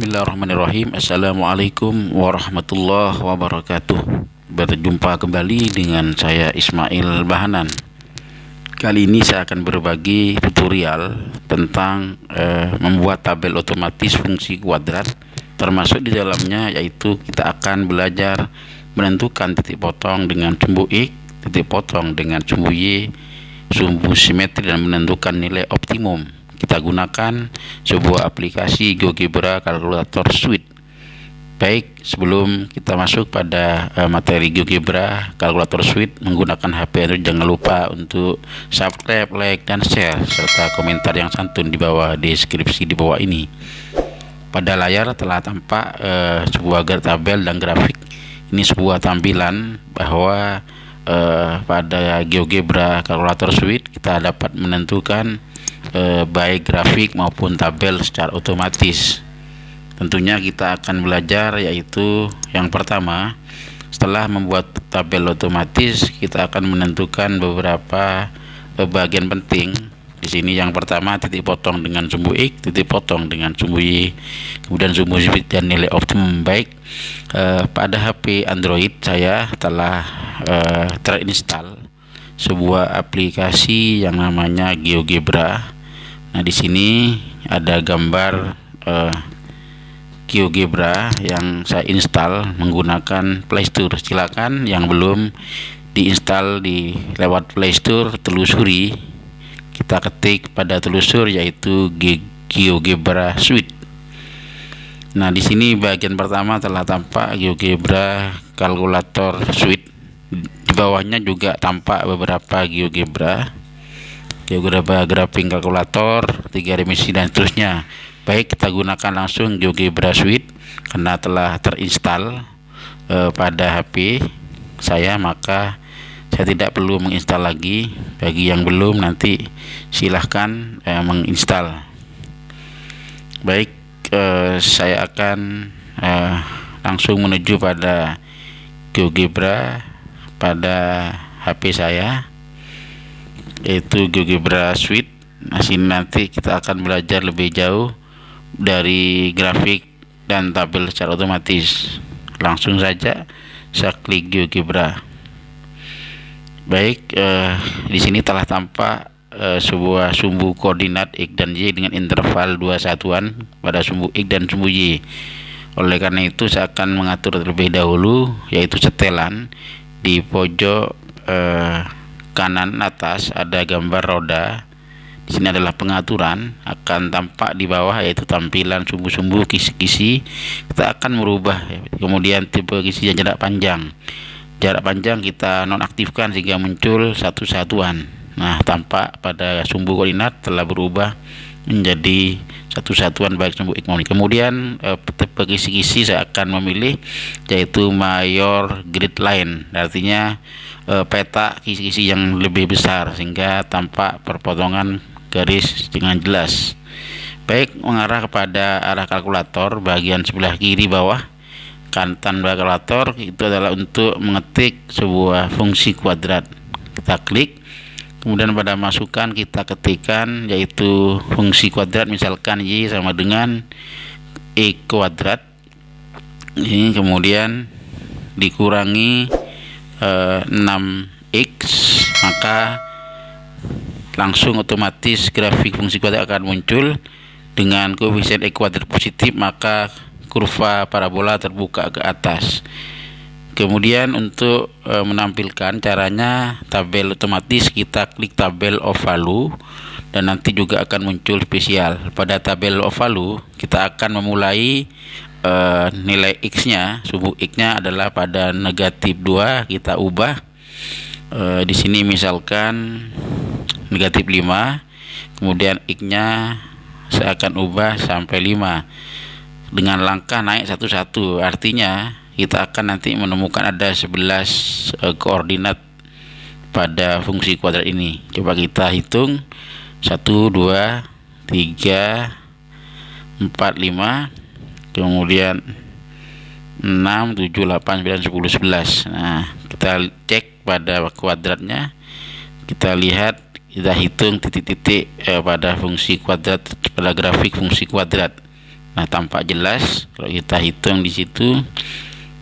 Bismillahirrahmanirrahim. Assalamualaikum warahmatullahi wabarakatuh. Berjumpa kembali dengan saya Ismail Bahanan. Kali ini saya akan berbagi tutorial tentang membuat tabel otomatis fungsi kuadrat. Termasuk di dalamnya yaitu kita akan belajar menentukan titik potong dengan sumbu X, titik potong dengan sumbu Y, sumbu simetri, dan menentukan nilai optimum. Kita gunakan sebuah aplikasi GeoGebra Calculator Suite. Baik, sebelum kita masuk pada materi GeoGebra Calculator Suite menggunakan HP Android, jangan lupa untuk subscribe, like, dan share serta komentar yang santun di bawah deskripsi di bawah ini. Pada layar telah tampak sebuah tabel dan grafik. Ini sebuah tampilan bahwa pada GeoGebra Calculator Suite kita dapat menentukan baik grafik maupun tabel secara otomatis. Tentunya kita akan belajar yaitu yang pertama, setelah membuat tabel otomatis kita akan menentukan beberapa bagian penting. Di sini yang pertama titik potong dengan sumbu X, titik potong dengan sumbu Y, kemudian sumbu simetri dan nilai optimum. Baik, pada HP Android saya telah terinstall sebuah aplikasi yang namanya GeoGebra. Nah, di sini ada gambar GeoGebra yang saya install menggunakan Play Store. Silakan yang belum diinstal di lewat Play Store, telusuri. Kita ketik pada telusur yaitu GeoGebra Suite. Nah, di sini bagian pertama telah tampak GeoGebra Calculator Suite. Di bawahnya juga tampak beberapa GeoGebra graphing kalkulator, 3 dimensi, dan seterusnya. Baik, kita gunakan langsung GeoGebra Suite karena telah terinstall pada HP saya, maka saya tidak perlu menginstal lagi. Bagi yang belum, nanti silahkan menginstal. Baik, saya akan langsung menuju pada GeoGebra pada HP saya, yaitu GeoGebra Suite. Nah, sini nanti kita akan belajar lebih jauh dari grafik dan tabel secara otomatis. Langsung saja saya klik GeoGebra. Baik, di sini telah tampak sebuah sumbu koordinat X dan Y dengan interval 2 satuan pada sumbu X dan sumbu Y. Oleh karena itu saya akan mengatur terlebih dahulu, yaitu setelan. Di pojok kanan atas ada gambar roda. Di sini adalah pengaturan. Akan tampak di bawah yaitu tampilan sumbu-sumbu, kisi-kisi. Kita akan merubah. Kemudian tipe kisi dan jarak panjang. Jarak panjang kita nonaktifkan sehingga muncul satu satuan. Nah, tampak pada sumbu koordinat telah berubah menjadi satu satuan baik sumbu X maupun Y. Kemudian tipe kisi-kisi saya akan memilih yaitu mayor grid line, artinya peta kisi-kisi yang lebih besar sehingga tampak perpotongan garis dengan jelas. Baik, mengarah kepada arah kalkulator bagian sebelah kiri bawah kanan kalkulator itu adalah untuk mengetik sebuah fungsi kuadrat. Kita klik, kemudian pada masukan kita ketikkan yaitu fungsi kuadrat, misalkan Y sama dengan X kuadrat. Ini kemudian dikurangi 6x, maka langsung otomatis grafik fungsi kuadrat akan muncul dengan koefisien X kuadrat positif, maka kurva parabola terbuka ke atas. Kemudian untuk menampilkan caranya tabel otomatis, kita klik tabel of value dan nanti juga akan muncul spesial. Pada tabel of value kita akan memulai nilai X-nya, sumbu X-nya adalah pada negatif 2, kita ubah di sini misalkan negatif 5, kemudian X-nya saya akan ubah sampai 5 dengan langkah naik satu-satu. Artinya kita akan nanti menemukan ada 11 koordinat pada fungsi kuadrat ini. Coba kita hitung 1, 2, 3, 4, 5, kemudian 6, 7, 8, 9, 10, 11. Nah, kita cek pada kuadratnya, kita lihat, kita hitung titik-titik pada fungsi kuadrat, pada grafik fungsi kuadrat. Nah, tampak jelas kalau kita hitung di situ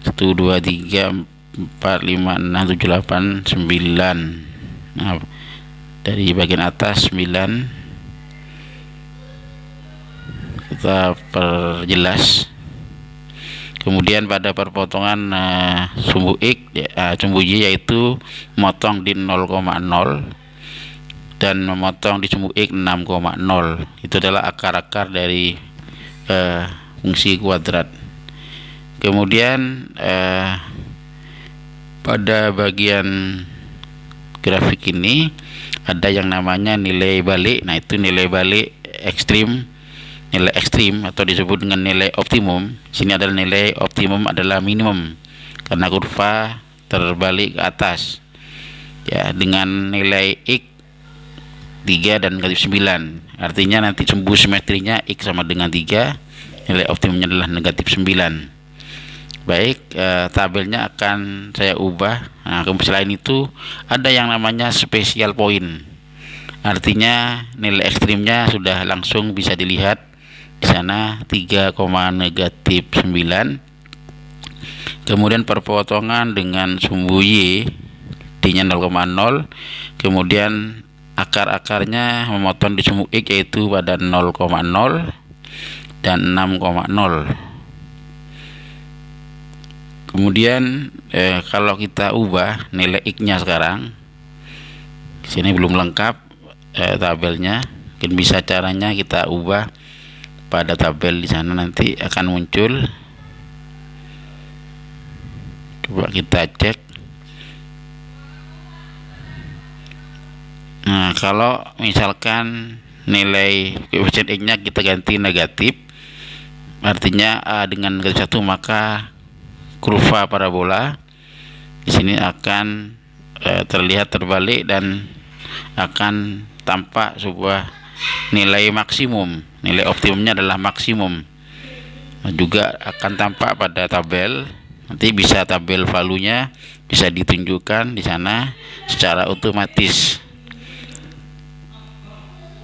1 2 3 4 5 6 7 8 9. Nah, dari bagian atas 9 kita perjelas. Kemudian pada perpotongan sumbu X sumbu Y yaitu memotong di 0,0 dan memotong di sumbu X 6,0. Itu adalah akar-akar dari fungsi kuadrat. Kemudian pada bagian grafik ini ada yang namanya nilai balik. Nah, itu nilai balik ekstrim, nilai ekstrim atau disebut dengan nilai optimum. Sini adalah nilai optimum adalah minimum karena kurva terbalik ke atas ya, dengan nilai X 3 dan negatif 9. Artinya nanti sumbu simetrinya X sama dengan 3, nilai optimumnya adalah negatif 9. Baik, tabelnya akan saya ubah. Nah, selain itu ada yang namanya special point. Artinya nilai ekstrimnya sudah langsung bisa dilihat di sana 3, negatif 9. Kemudian perpotongan dengan sumbu Y D-nya 0,0. Kemudian akar-akarnya memotong di sumbu X yaitu pada 0,0 dan 6,0. Kemudian kalau kita ubah nilai X-nya sekarang, sini belum lengkap tabelnya. Mungkin bisa caranya kita ubah pada tabel di sana, nanti akan muncul. Coba kita cek. Nah, kalau misalkan nilai koefisien X-nya kita ganti negatif, artinya A dengan negatif 1, maka kurva parabola di sini akan terlihat terbalik dan akan tampak sebuah nilai maksimum. Nilai optimumnya adalah maksimum. Nah, juga akan tampak pada tabel. Nanti bisa tabel valuenya bisa ditunjukkan di sana secara otomatis.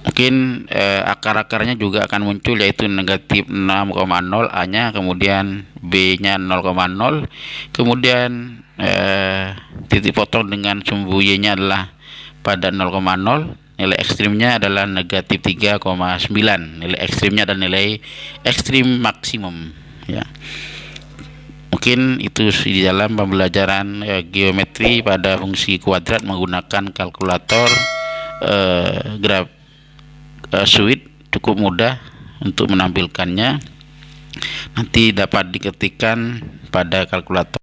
Mungkin akar-akarnya juga akan muncul yaitu negatif 6,0 A-nya, kemudian B-nya 0,0, kemudian titik potong dengan sumbu Y-nya adalah pada 0,0. Nilai ekstrimnya adalah negatif 3,9. Nilai ekstrimnya adalah nilai ekstrim maksimum ya. Mungkin itu di dalam pembelajaran geometri pada fungsi kuadrat menggunakan kalkulator suite. Cukup mudah untuk menampilkannya. Nanti dapat diketikkan pada kalkulator.